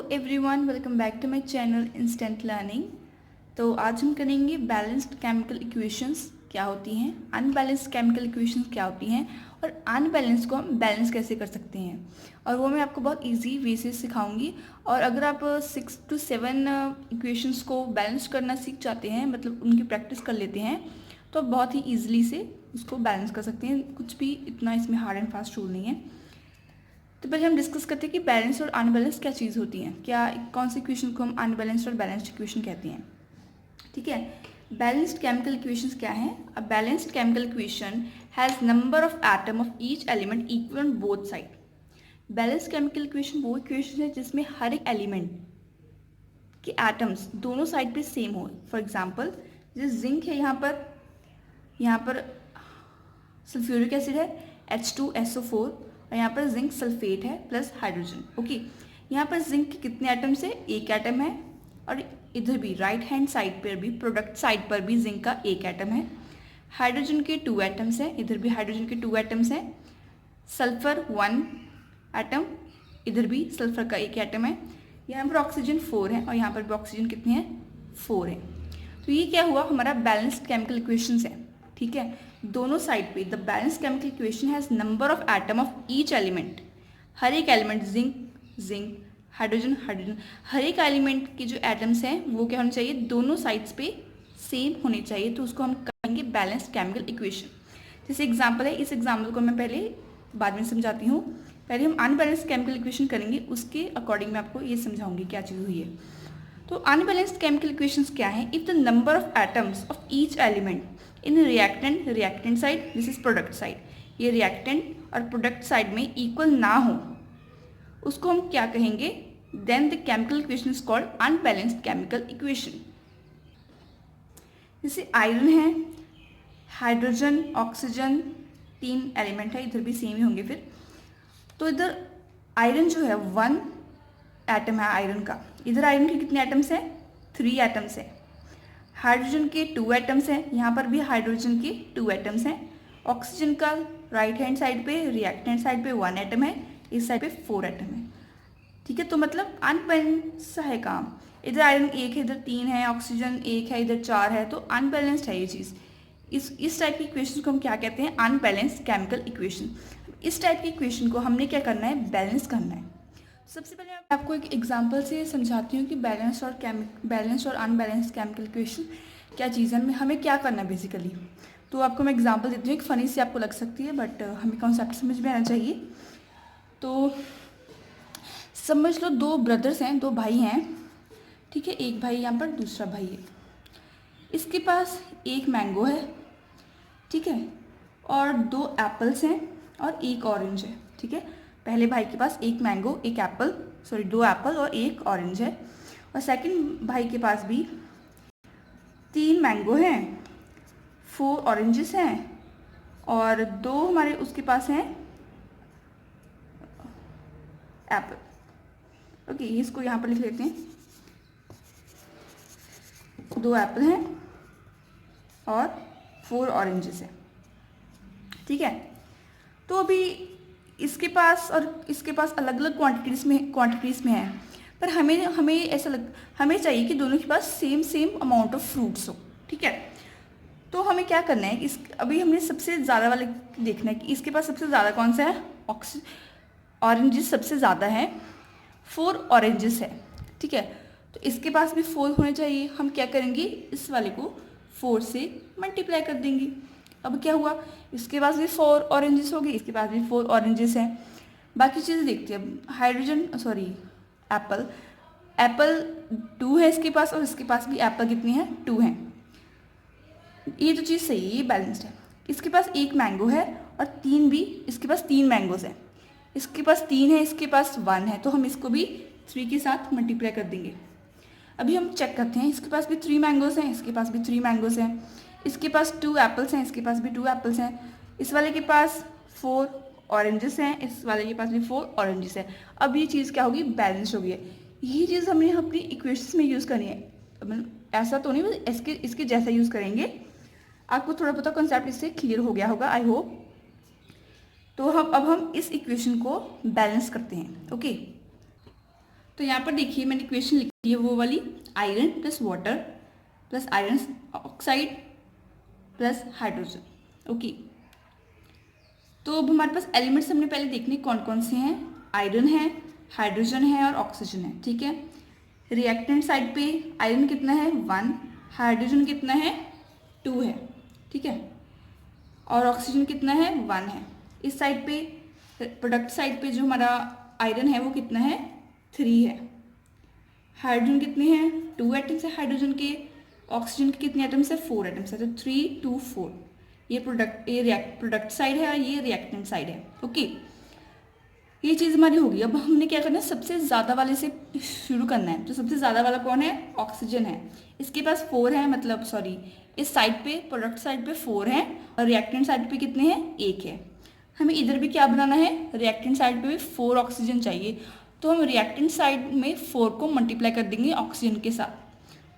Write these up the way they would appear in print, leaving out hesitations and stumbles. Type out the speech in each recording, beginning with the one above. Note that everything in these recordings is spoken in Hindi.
Everyone, welcome back to my channel instant learning. तो आज हम करेंगे बैलेंस्ड केमिकल इक्वेशंस क्या होती हैं, अनबैलेंस्ड केमिकल इक्वेशंस क्या होती हैं और अनबैलेंस को हम बैलेंस कैसे कर सकते हैं। और वो मैं आपको बहुत इजी वे से सिखाऊंगी। और अगर आप 6 to 7 इक्वेशंस को बैलेंस करना सीख जाते हैं, मतलब उनकी प्रैक्टिस कर लेते हैं, तो आप बहुत ही ईजिली से उसको बैलेंस कर सकते हैं। कुछ भी इतना इसमें हार्ड एंड फास्ट रूल नहीं है। तो पहले हम डिस्कस करते हैं कि बैलेंस और अनबैलेंस क्या चीज़ होती है, क्या कौन सी इक्वेशन को हम अनबैलेंस्ड और बैलेंस्ड इक्वेशन कहते हैं। ठीक है, बैलेंस्ड केमिकल इक्वेशंस क्या है। A balanced chemical equation has number of atom of each element equal on both side. Balanced chemical equation वो इक्वेशन है जिसमें हर एक एलिमेंट के एटम्स दोनों साइड पे सेम हो। फॉर एग्जाम्पल, जैसे जिंक है, यहाँ पर सल्फ्यूरिक एसिड है H2SO4 और यहाँ पर जिंक सल्फेट है प्लस हाइड्रोजन। ओके, यहाँ पर जिंक के कितने एटम्स है, एक एटम है। और इधर भी राइट हैंड साइड पर भी, प्रोडक्ट साइड पर भी जिंक का एक एटम है। हाइड्रोजन के 2 एटम्स हैं, इधर भी हाइड्रोजन के 2 एटम्स हैं। सल्फर 1 एटम, इधर भी सल्फर का एक एटम है। यहाँ पर ऑक्सीजन 4 है और यहाँ पर भी ऑक्सीजन कितनी है, 4 है। तो ये क्या हुआ, हमारा बैलेंस्ड केमिकल इक्वेशंस है। ठीक है, दोनों साइड पे the balance chemical equation has number of atom of each element. हर एक एलिमेंट, जिंक हाइड्रोजन, हर एक एलिमेंट के जो एटम्स हैं वो क्या होने चाहिए, दोनों साइड्स पे सेम होने चाहिए। तो उसको हम कहेंगे बैलेंस्ड केमिकल इक्वेशन। जैसे एग्जाम्पल है, इस एग्जाम्पल को मैं पहले बाद में समझाती हूँ। पहले हम अनबैलेंस्ड केमिकल इक्वेशन करेंगे, उसके अकॉर्डिंग मैं आपको ये समझाऊंगी क्या चीज़ हुई है। तो अनबैलेंस्ड केमिकल इक्वेशंस क्या है। If the number of atoms of each element in reactant side, this is product side, ये रिएक्टेंट और प्रोडक्ट साइड में इक्वल ना हो, उसको हम क्या कहेंगे, then the chemical equation is called unbalanced chemical equation. जैसे आयरन है, हाइड्रोजन, ऑक्सीजन, 3 एलिमेंट है, इधर भी सेम ही होंगे फिर। तो इधर आयरन जो है 1 एटम है आयरन का, इधर आयरन के कितने एटम्स हैं, 3 एटम्स हैं। हाइड्रोजन के 2 एटम्स हैं, यहाँ पर भी हाइड्रोजन के 2 एटम्स हैं। ऑक्सीजन का राइट हैंड साइड पे, रिएक्टेंट साइड पे 1 एटम है, इस साइड पे 4 एटम है। ठीक है, तो मतलब अनबैलेंस है काम। इधर आयरन 1 है, इधर 3 है, ऑक्सीजन 1 है, इधर 4 है, तो अनबैलेंस्ड है ये चीज़। इस टाइप की इक्वेशन को हम क्या कहते हैं, अनबैलेंस्ड केमिकल इक्वेशन। इस टाइप की इक्वेशन को हमने क्या करना है, बैलेंस करना है। सबसे पहले मैं आपको एक एग्जांपल से समझाती हूँ कि बैलेंस और अनबैलेंस केमिकल इक्वेशन क्या चीज़ है, हमें क्या करना है बेसिकली। तो आपको मैं एग्जांपल देती हूँ, एक फ़नी सी आपको लग सकती है, बट हमें कॉन्सेप्ट समझ में आना चाहिए। तो समझ लो 2 ब्रदर्स हैं, 2 भाई हैं। ठीक है, एक भाई यहाँ पर, दूसरा भाई है। इसके पास एक मैंगो है, ठीक है, और 2 एप्पल्स हैं और एक ऑरेंज है। ठीक है, पहले भाई के पास एक मैंगो, एक एप्पल, 2 एप्पल और एक ऑरेंज है। और सेकंड भाई के पास भी 3 मैंगो हैं, 4 ऑरेंजेस हैं और 2 हमारे उसके पास हैं एप्पल। ओके, इसको यहाँ पर लिख लेते हैं, 2 एप्पल हैं और 4 ऑरेंजेस हैं। ठीक है, तो अभी इसके पास और इसके पास अलग अलग क्वांटिटीज़ में है, पर हमें चाहिए कि दोनों के पास सेम अमाउंट ऑफ फ्रूट्स हो। ठीक है, तो हमें क्या करना है, अभी हमने सबसे ज़्यादा वाले देखना है कि इसके पास सबसे ज़्यादा कौन सा है, ऑरेंजेस सबसे ज़्यादा है, 4 ऑरेंजेस है। ठीक है, तो इसके पास भी 4 होने चाहिए। हम क्या करेंगे, इस वाले को 4 से मल्टीप्लाई कर देंगे। अब क्या हुआ, इसके पास भी 4 ऑरेंजेस हो गए, इसके पास भी 4 ऑरेंजेस हैं। बाकी चीज़ें देखते हैं। एप्पल 2 है इसके पास और इसके पास भी एप्पल कितनी है, 2 हैं। ये तो चीज़ सही है, ये बैलेंस्ड है। इसके पास एक मैंगो है और इसके पास 3 मैंगोज हैं। इसके पास 3 है, इसके पास 1 है, तो हम इसको भी 3 के साथ मल्टीप्लाई कर देंगे। अभी हम चेक करते हैं, इसके पास भी 3 मैंगोज हैं, इसके पास भी 3 मैंगोज हैं। इसके पास 2 एप्पल्स हैं, इसके पास भी 2 एप्पल्स हैं। इस वाले के पास 4 ऑरेंजेस हैं, इस वाले के पास भी 4 ऑरेंजेस हैं। अब ये चीज़ क्या होगी, बैलेंस हो गई है। यही चीज़ हमने अपनी इक्वेशंस में यूज़ करनी है। ऐसा तो नहीं, इसके जैसा यूज़ करेंगे। आपको थोड़ा बहुत कॉन्सेप्ट इससे क्लियर हो गया होगा, आई होप। तो अब हम इस इक्वेशन को बैलेंस करते हैं। ओके, तो यहाँ पर देखिए मैंने इक्वेशन लिखी है वो वाली, iron plus water plus iron oxide plus hydrogen. Okay, तो अब हमारे पास एलिमेंट्स हमने पहले देखने कौन कौन से हैं। आयरन है, हाइड्रोजन है और ऑक्सीजन है। ठीक है, रिएक्टेंट साइड पे आयरन कितना है 1, हाइड्रोजन कितना है 2 है। ठीक है, और ऑक्सीजन कितना है 1 है। इस साइड पे प्रोडक्ट साइड पे जो हमारा आयरन है वो कितना है 3 है। हाइड्रोजन कितने हैं 2 एटम्स है हाइड्रोजन के, ऑक्सीजन के कितने एटम्स है 4 एटम्स है, तो 3 2 4। ये प्रोडक्ट साइड है और ये रिएक्टेंट साइड है। ओके, ये चीज़ हमारी होगी। अब हमने क्या करना है, सबसे ज़्यादा वाले से शुरू करना है। तो सबसे ज़्यादा वाला कौन है, ऑक्सीजन है। इसके पास 4 है, मतलब सॉरी इस साइड पे प्रोडक्ट साइड पे 4 है और रिएक्टेंट साइड पे कितने हैं 1 है। हमें इधर भी क्या बनाना है, रिएक्टेंट साइड पे भी 4 ऑक्सीजन चाहिए। तो हम रिएक्टेंट साइड में 4 को मल्टीप्लाई कर देंगे ऑक्सीजन के साथ।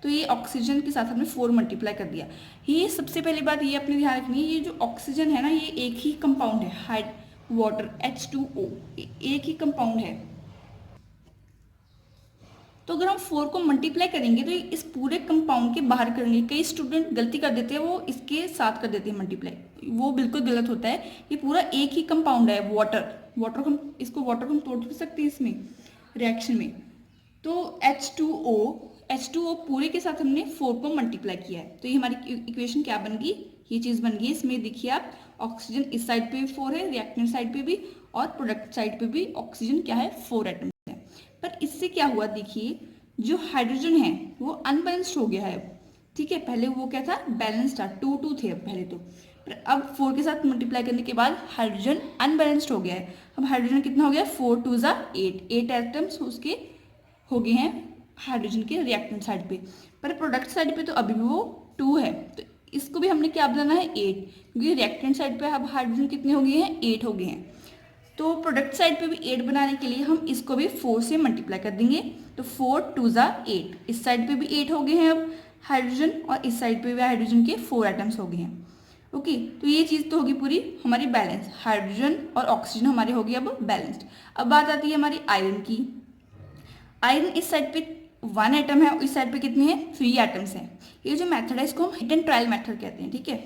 तो ये ऑक्सीजन के साथ हमने 4 मल्टीप्लाई कर दिया। ये सबसे पहली बात ये अपने ध्यान रखनी है, ये जो ऑक्सीजन है ना ये एक ही कंपाउंड है, वाटर H2O एक ही कंपाउंड है। तो अगर हम 4 को मल्टीप्लाई करेंगे तो इस पूरे कंपाउंड के बाहर करेंगे। कई स्टूडेंट गलती कर देते हैं, वो इसके साथ कर देते हैं मल्टीप्लाई, वो बिल्कुल गलत होता है। ये पूरा एक ही कंपाउंड है वाटर को हम तोड़ भी सकते हैं इसमें रिएक्शन में। तो H2O पूरे के साथ हमने 4 को मल्टीप्लाई किया है। तो ये हमारी इक्वेशन क्या बन गई, ये चीज़ बन गई। इसमें देखिए आप, ऑक्सीजन इस साइड पे भी 4 है, रिएक्टेंट साइड पे भी, और प्रोडक्ट साइड पे भी ऑक्सीजन क्या है 4 एटम है। पर इससे क्या हुआ, देखिए जो हाइड्रोजन है वो अनबैलेंस्ड हो गया है। ठीक है, पहले वो क्या था बैलेंस था, 2 थे पहले तो, पर अब 4 के साथ मल्टीप्लाई करने के बाद हाइड्रोजन अनबैलेंस्ड हो गया है। अब हाइड्रोजन कितना हो गया 4 2 8 एटम्स उसके हो गए हैं हाइड्रोजन के रिएक्टेंट साइड पे। पर प्रोडक्ट साइड पे तो अभी भी वो 2 है, तो इसको भी हमने क्या बनाना है 8, क्योंकि रिएक्टेंट साइड पे अब हाइड्रोजन कितने हो गए हैं 8 हो गए हैं। तो प्रोडक्ट साइड पे भी 8 बनाने के लिए हम इसको भी 4 से मल्टीप्लाई कर देंगे। तो 4 2 8, इस साइड पे भी 8 हो गए हैं अब हाइड्रोजन, और इस साइड पे भी हाइड्रोजन के 4 एटम्स हो गए हैं। ओके, तो ये चीज़ तो होगी पूरी हमारी बैलेंस, हाइड्रोजन और ऑक्सीजन हमारे हो गए अब बैलेंस्ड। अब बात आती है हमारी आयरन की। आयरन इस साइड पे 1 एटम है और इस साइड पे कितने हैं 3 एटम्स हैं। ये जो मेथड है इसको हम हिट एंड ट्रायल मेथड कहते हैं। ठीक है,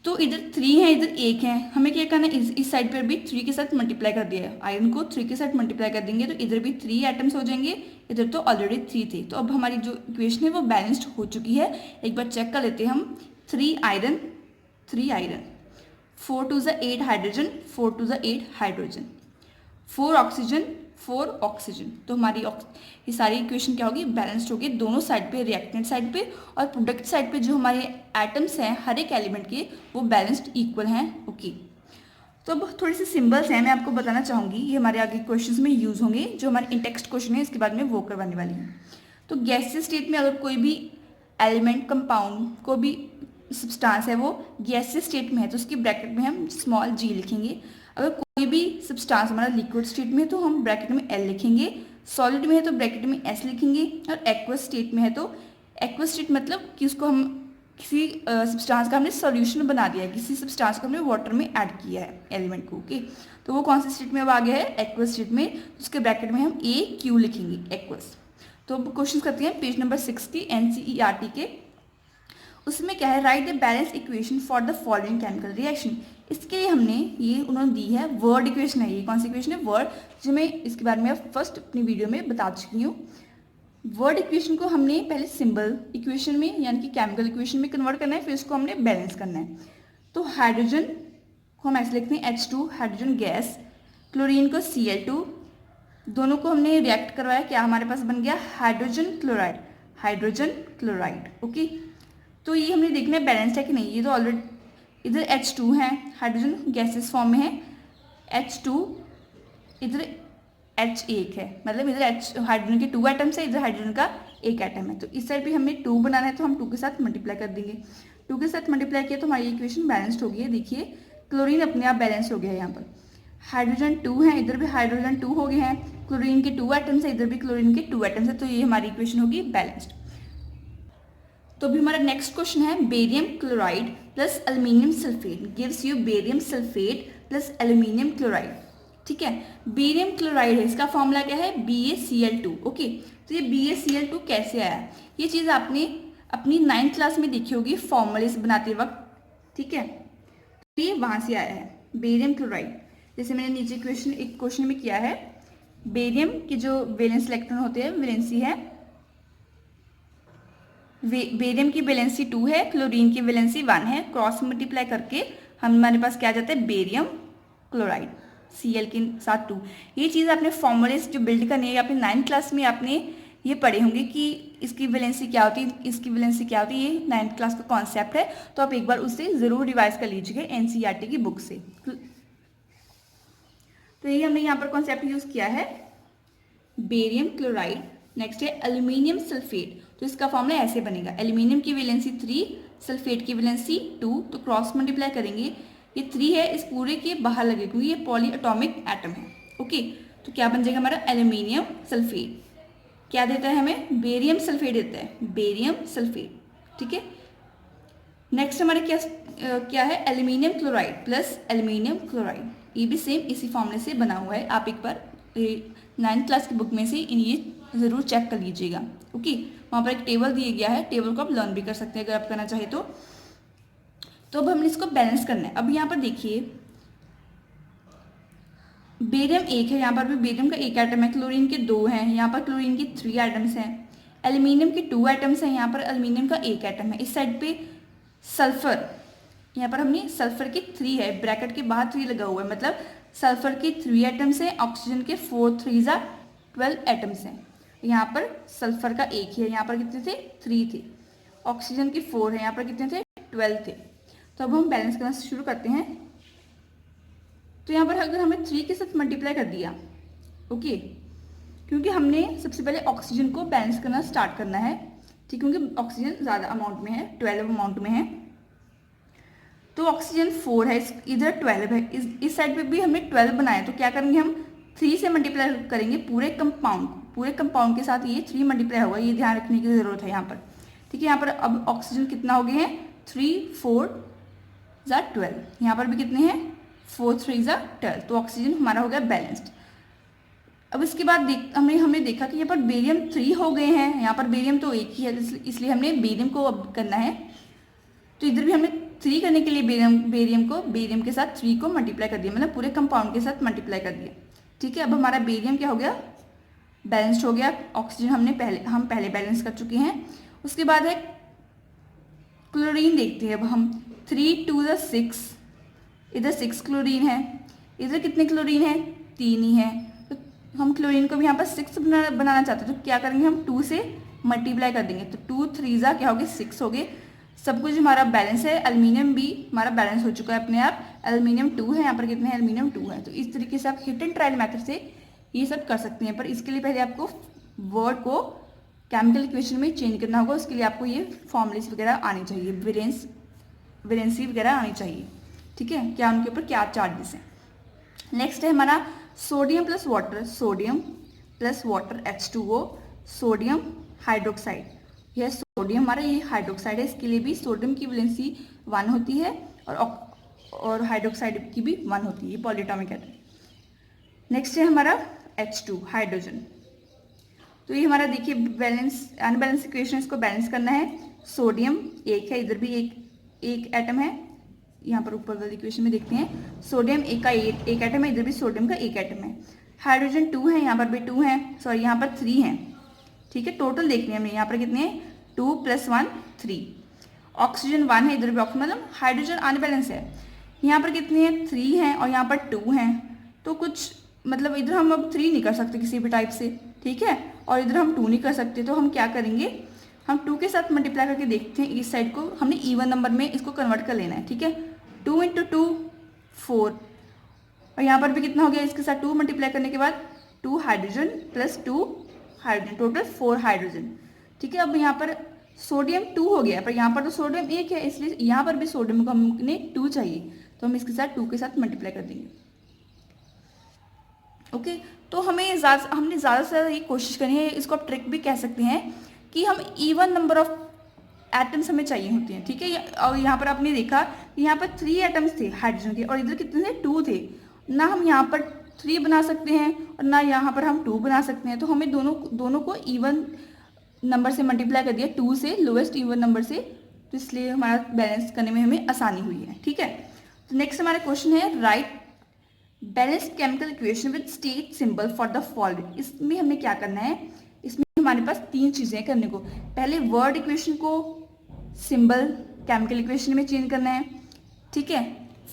तो इधर 3 है इधर 1 है, हमें क्या करना है इस साइड पर भी 3 के साथ मल्टीप्लाई कर दिया है। आयरन को 3 के साथ मल्टीप्लाई कर देंगे तो इधर भी 3 एटम्स हो जाएंगे, इधर तो ऑलरेडी 3 थे। तो अब हमारी जो इक्वेशन है वो बैलेंस्ड हो चुकी है। एक बार चेक कर लेते हैं हम, 3 iron 4 2 8 hydrogen, 4 2 8 hydrogen, 4 oxygen 4 oxygen. तो हमारी ये सारी इक्वेशन क्या होगी बैलेंस्ड होगी दोनों साइड पे, रिएक्टेंट साइड पे और प्रोडक्ट साइड पे जो हमारे एटम्स हैं हर एक एलिमेंट के वो बैलेंस्ड इक्वल हैं। ओके, तो अब थोड़ी सी सिंबल्स हैं मैं आपको बताना चाहूँगी, ये हमारे आगे क्वेश्चंस में यूज़ होंगे। जो हमारे इंटेक्स्ट क्वेश्चन है इसके बाद में वो करवाने वाली हूँ। तो गैसीय स्टेट में अगर कोई भी एलिमेंट कंपाउंड को भी सब्सटेंस है वो गैसीय स्टेट में है तो उसकी ब्रैकेट में हम स्मॉल g लिखेंगे। अगर कोई भी सब्सटेंस हमारा लिक्विड स्टेट में है तो हम ब्रैकेट में L लिखेंगे, सॉलिड में है तो ब्रैकेट में S लिखेंगे, और एक्वस स्टेट में है तो एक्वस स्टेट मतलब कि उसको हम किसी सब्सटेंस का हमने सॉल्यूशन बना दिया है, किसी सब्सटेंस को हमने वाटर में ऐड किया है एलिमेंट को। ओके, तो वो कौन सी स्टेट में अब आ गया है एक्वस स्टेट में, तो उसके ब्रैकेट में हम AQ लिखेंगे एक्वस। तो अब क्वेश्चन करते हैं पेज नंबर 60 NCERT के। उसमें क्या है, right the balance equation for the following chemical reaction. इसके लिए हमने ये उन्होंने दी है वर्ड इक्वेशन है। ये कौन सी इक्वेशन है वर्ड, जो मैं इसके बारे में फर्स्ट अपनी वीडियो में बता चुकी हूँ। वर्ड इक्वेशन को हमने पहले सिंबल इक्वेशन में यानी कि केमिकल इक्वेशन में कन्वर्ट करना है, फिर इसको हमने बैलेंस करना है। तो हाइड्रोजन को हम ऐसे लिखते हैं H2 हाइड्रोजन गैस, क्लोरीन को Cl2, दोनों को हमने रिएक्ट करवाया, क्या हमारे पास बन गया हाइड्रोजन क्लोराइड। ओके, तो ये हमने देखना है बैलेंस्ड है कि नहीं। ये तो ऑलरेडी इधर H2 है, हाइड्रोजन गैसेस फॉर्म में है, H2 इधर H1 है, मतलब इधर हाइड्रोजन के 2 एटम्स है, इधर हाइड्रोजन का 1 एटम है। तो इस साइड भी हमें 2 बनाना है तो हम 2 के साथ मल्टीप्लाई कर देंगे। 2 के साथ मल्टीप्लाई किया तो हमारी इक्वेशन बैलेंस्ड हो गई है। देखिए क्लोरीन अपने आप बैलेंस हो गया है, यहाँ पर हाइड्रोजन 2 है, इधर भी हाइड्रोजन 2 हो गए हैं, क्लोरीन के 2 एटम्स है, इधर भी क्लोरीन के 2 एटम्स है, तो ये हमारी इक्वेशन होगी बैलेंस्ड। तो अभी हमारा नेक्स्ट क्वेश्चन है barium chloride plus aluminium sulphate gives you barium sulphate plus aluminium chloride. ठीक है। बेरियम क्लोराइड है, इसका फॉर्मूला क्या है, BaCl2। ओके, तो ये BaCl2 कैसे आया, ये चीज़ आपने अपनी 9th क्लास में देखी होगी फॉर्मूले बनाते वक्त, ठीक है। तो ये वहाँ से आया है बेरियम क्लोराइड। जैसे मैंने नीचे एक क्वेश्चन में किया है, बेरियम के जो वैलेंस इलेक्ट्रॉन होते हैं वैलेंसी है, बेरियम की वैलेंसी 2 है, क्लोरीन की वैलेंसी 1 है, क्रॉस मल्टीप्लाई करके हमारे पास क्या आ जाता है, बेरियम क्लोराइड, Cl के साथ 2। ये चीज़ आपने फॉर्मूले जो बिल्ड करनी है, आपने 9th क्लास में आपने ये पढ़े होंगे कि इसकी वैलेंसी क्या होती है, इसकी वैलेंसी क्या होती है, ये 9th क्लास का कॉन्सेप्ट है। तो आप एक बार उससे ज़रूर रिवाइज कर लीजिएगा NCERT की बुक से। तो ये हमने यहाँ पर कॉन्सेप्ट यूज़ किया है बेरियम क्लोराइड। नेक्स्ट है एल्यूमिनियम सल्फेट, तो इसका फॉर्मूला ऐसे बनेगा, एल्यूमिनियम की वैलेंसी 3, सल्फेट की वैलेंसी 2, तो क्रॉस मल्टीप्लाई करेंगे, ये 3 है इस पूरे के बाहर लगे क्योंकि ये पॉली एटॉमिक एटम है। ओके, तो क्या बन जाएगा हमारा एल्यूमिनियम सल्फेट, क्या देता है हमें, बेरियम सल्फेट देता है, बेरियम सल्फेट, ठीक है। नेक्स्ट हमारा क्या है, aluminium chloride plus aluminium chloride, ये भी सेम इसी फॉर्मूले से बना हुआ है। आप एक बार 9th क्लास की बुक में से ये ज़रूर चेक कर लीजिएगा। ओके, वहाँ पर एक टेबल दिया गया है, टेबल को आप लर्न भी कर सकते हैं अगर आप करना चाहे तो। अब हमने इसको बैलेंस करना है। अब यहाँ पर देखिए बेरियम 1 है, यहाँ पर भी बेरियम का 1 एटम है, क्लोरीन के 2 हैं, यहाँ पर क्लोरीन के 3 एटम्स हैं, एल्यूमिनियम के 2 एटम्स हैं, यहाँ पर एल्यूमिनियम का 1 एटम है। इस साइड पे सल्फर, यहाँ पर हमने सल्फर के 3 है, ब्रैकेट के बाहर 3 लगा हुआ है, मतलब सल्फर के 3 एटम्स हैं, ऑक्सीजन के 4 3 12 एटम्स हैं। यहाँ पर सल्फर का 1 ही है, यहाँ पर कितने थे, 3 थे, ऑक्सीजन के 4 है, यहाँ पर कितने थे, 12 थे। तो अब हम बैलेंस करना शुरू करते हैं। तो यहाँ पर अगर हमें 3 के साथ मल्टीप्लाई कर दिया, ओके, क्योंकि हमने सबसे पहले ऑक्सीजन को बैलेंस करना स्टार्ट करना है, ठीक, क्योंकि ऑक्सीजन ज़्यादा अमाउंट में है, 12 अमाउंट में है, तो ऑक्सीजन 4 है, इधर 12 है, इस साइड पे भी हमने 12 बनाया, तो क्या करेंगे हम 3 से मल्टीप्लाई करेंगे पूरे कंपाउंड के साथ, ये 3 मल्टीप्लाई होगा, ये ध्यान रखने की ज़रूरत है यहाँ पर, ठीक है। यहाँ पर अब ऑक्सीजन कितना हो गए हैं, 3 4 12, यहाँ पर भी कितने हैं, 4 3 12, तो ऑक्सीजन हमारा हो गया बैलेंस्ड। अब इसके बाद हमने देखा कि यहाँ पर बेरियम 3 हो गए हैं, यहाँ पर बेरियम तो 1 ही है, इसलिए हमने बेरियम को अब करना है। तो इधर भी हमने 3 करने के लिए बेरियम के साथ 3 को मल्टीप्लाई कर दिया, मतलब पूरे कंपाउंड के साथ मल्टीप्लाई कर दिया, ठीक है। अब हमारा बेरियम क्या हो गया, बैलेंस्ड हो गया। ऑक्सीजन हम पहले बैलेंस कर चुके हैं। उसके बाद है क्लोरीन, देखते हैं अब हम, 3 2 6, इधर 6 क्लोरीन है, इधर कितने क्लोरीन है, 3 ही है, तो हम क्लोरीन को भी यहाँ पर 6 बनाना चाहते हैं, तो क्या करेंगे, हम 2 से मल्टीप्लाई कर देंगे, तो 2 3 क्या हो गए, 6 हो गए। सब कुछ हमारा बैलेंस है, एल्यूमिनियम भी हमारा बैलेंस हो चुका है अपने आप, एल्यूमिनियम 2 है, यहाँ पर कितने हैं, एल्यूमिनियम 2 है। तो इस तरीके से आप हिट एंड ट्रायल मेथड से ये सब कर सकते हैं, पर इसके लिए पहले आपको वर्ड को केमिकल इक्वेशन में चेंज करना होगा, उसके लिए आपको ये फॉर्मूलेस वगैरह आनी चाहिए, वैलेंसी वगैरह आनी चाहिए, ठीक है, क्या उनके ऊपर क्या चार्जेस हैं। नेक्स्ट है हमारा sodium plus water H2O, sodium hydroxide, यह सोडियम हमारा ये हाइड्रोक्साइड है, इसके लिए भी सोडियम की वैलेंसी 1 होती है और हाइड्रोक्साइड की भी 1 होती है, पॉलीएटॉमिक एटम। नेक्स्ट है हमारा H2 हाइड्रोजन, तो ये हमारा देखिए अनबैलेंस इक्वेशन, इसको बैलेंस करना है। सोडियम 1 है, इधर भी एक एटम है, यहाँ पर ऊपर वाली इक्वेशन में देखते हैं, सोडियम एक एटम है, इधर भी सोडियम का 1 एटम है। हाइड्रोजन 2 है, यहाँ पर भी 2 है, सॉरी यहाँ पर 3 है, ठीक है। टोटल देखने हमें यहाँ पर कितने हैं, 2 + 1 3। ऑक्सीजन 1 है, इधर भी ऑक्सीजन, मतलब हाइड्रोजन अनबैलेंस है। यहाँ पर कितने हैं, 3 हैं और यहाँ पर 2 हैं, तो कुछ मतलब इधर हम अब 3 नहीं कर सकते किसी भी टाइप से, ठीक है, और इधर हम 2 नहीं कर सकते, तो हम क्या करेंगे, हम 2 के साथ मल्टीप्लाई करके देखते हैं। इस साइड को हमने इवन नंबर में इसको कन्वर्ट कर लेना है, ठीक है। 2 × 2 4, और यहाँ पर भी कितना हो गया, इसके साथ 2 मल्टीप्लाई करने के बाद 2 हाइड्रोजन + 2 हाइड्रोजन, टोटल 4 हाइड्रोजन, ठीक है। अब यहाँ पर सोडियम 2 हो गया, पर यहाँ पर तो सोडियम 1 है, इसलिए यहाँ पर भी सोडियम को हमें 2 चाहिए, तो हम इसके साथ 2 के साथ मल्टीप्लाई कर देंगे, ओके। तो हमने ज़्यादा से ज़्यादा ये कोशिश करनी है, इसको आप ट्रिक भी कह सकते हैं कि हम इवन नंबर ऑफ एटम्स हमें चाहिए होते हैं, ठीक है। और यहाँ पर आपने देखा यहाँ पर 3 एटम्स थे हाइड्रोजन के, और इधर कितने थे, 2 थे ना, हम यहाँ पर 3 बना सकते हैं और ना यहाँ पर हम 2 बना सकते हैं। तो हमें दोनों को इवन नंबर से मल्टीप्लाई कर दिया, 2 से, लोएस्ट इवन नंबर से, तो इसलिए हमारा बैलेंस करने में हमें आसानी हुई है। ठीक है, तो नेक्स्ट हमारा क्वेश्चन है right balanced chemical equation with state symbol for the following. इसमें हमें क्या करना है, इसमें हमारे पास 3 चीज़ें करने को। पहले वर्ड इक्वेशन को सिंबल केमिकल इक्वेशन में चेंज करना है, ठीक है,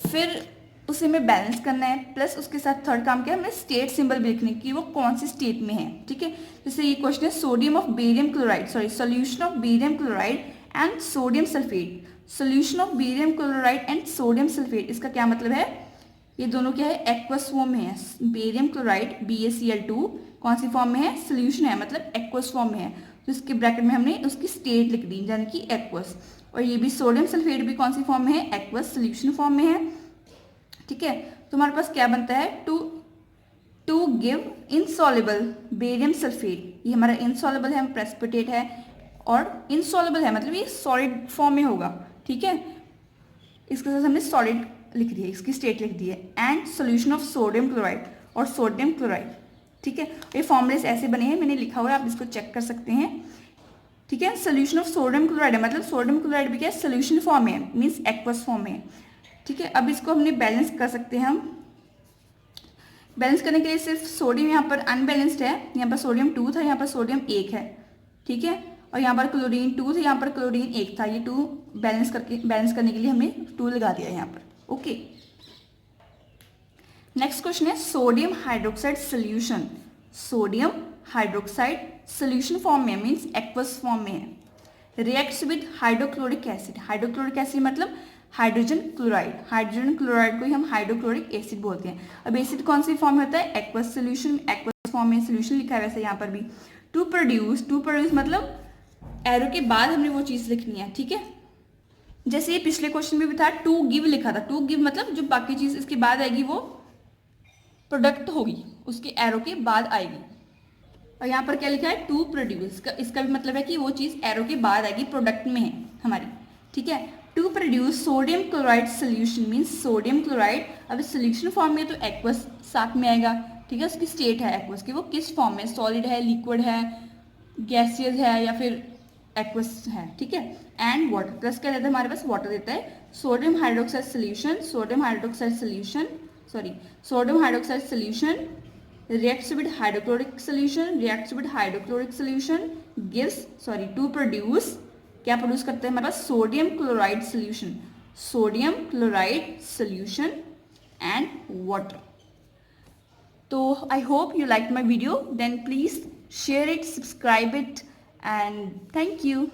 फिर उसे हमें बैलेंस करना है, प्लस उसके साथ थर्ड काम क्या है, हमें स्टेट सिंबल भी लिखने की, वो कौन सी स्टेट में है। ठीक है, जैसे ये क्वेश्चन है sodium of barium chloride, sorry solution of barium chloride and sodium sulphate. Solution of barium chloride and sodium sulphate, इसका क्या मतलब है, ये दोनों क्या है, एक्वस फॉर्म में है। बेरियम क्लोराइड BaCl2 कौन सी फॉर्म में है, सोल्यूशन है, मतलब एक्वस फॉर्म में है, तो इसके ब्रैकेट में हमने उसकी स्टेट लिख दी, यानी कि एक्वस। और ये भी सोडियम सल्फेट भी कौन सी फॉर्म में है, एक्वस सोल्यूशन फॉर्म में है। ठीक है, तो हमारे पास क्या बनता है, to give insoluble barium sulphate, ये हमारा इनसॉल्युबल है, प्रेसिपिटेट है, और इनसॉल्युबल है मतलब ये सॉलिड फॉर्म में होगा। ठीक है, इसके साथ हमने सॉलिड लिख दी है, इसकी स्टेट लिख दी है, and solution of sodium chloride और सोडियम क्लोराइड। ठीक है, ये फॉर्मूलेस ऐसे बने हैं, मैंने लिखा हुआ है, आप इसको चेक कर सकते हैं। ठीक है, सोल्यूशन ऑफ सोडियम क्लोराइड है, मतलब सोडियम क्लोराइड भी क्या है, सोल्यूशन फॉर्म में है, मीन्स एक्वस फॉर्म में है। ठीक है, अब इसको हमने बैलेंस कर सकते हैं। हम बैलेंस करने के लिए सिर्फ सोडियम यहाँ पर अनबैलेंस्ड है, यहाँ पर सोडियम 2 था, यहाँ पर सोडियम 1 है। ठीक है, और यहाँ पर क्लोरीन 2 था, यहाँ पर क्लोरीन 1 था, ये 2 बैलेंस करने के लिए हमने 2 लगा दिया यहाँ पर। ओके, नेक्स्ट क्वेश्चन है sodium hydroxide solution. Sodium hydroxide solution form में, मीन्स एक्वस फॉर्म में है, reacts with hydrochloric acid. Hydrochloric acid मतलब हाइड्रोजन क्लोराइड, हाइड्रोजन क्लोराइड को ही हम हाइड्रोक्लोरिक एसिड बोलते हैं। अब एसिड कौन सी फॉर्म में होता है, एक्वस सोल्यूशन, एक्वस फॉर्म में सोल्यूशन लिखा है वैसे यहाँ पर भी। टू प्रोड्यूस मतलब एरो के बाद हमने वो चीज़ लिखनी है। ठीक है, जैसे ये पिछले क्वेश्चन में भी था, टू गिव लिखा था, टू गिव मतलब जो बाकी चीज़ इसके बाद आएगी वो प्रोडक्ट होगी, उसके एरो के बाद आएगी। और यहाँ पर क्या लिखा है, टू प्रोड्यूस, इसका भी मतलब है कि वो चीज़ एरो के बाद आएगी, प्रोडक्ट में है हमारी। ठीक है, to produce sodium chloride solution means sodium chloride, अब सोल्यूशन फॉर्म में तो एक्वस साथ में आएगा। ठीक है, उसकी स्टेट है एक्वस की, वो किस फॉर्म में, सॉलिड है, लिक्विड है, गैसियस है, या फिर एक्वस है। ठीक है, एंड वाटर, प्लस क्या देता है हमारे पास, वाटर देता है। Sodium hydroxide solution, sodium hydroxide solution, sodium hydroxide solution reacts with hydrochloric solution, reacts with hydrochloric solution gives, to produce, क्या प्रोड्यूस करते हैं हमारे पास, sodium chloride solution, sodium chloride solution and water. तो I hope you liked my video, then please share it, subscribe it, and thank you.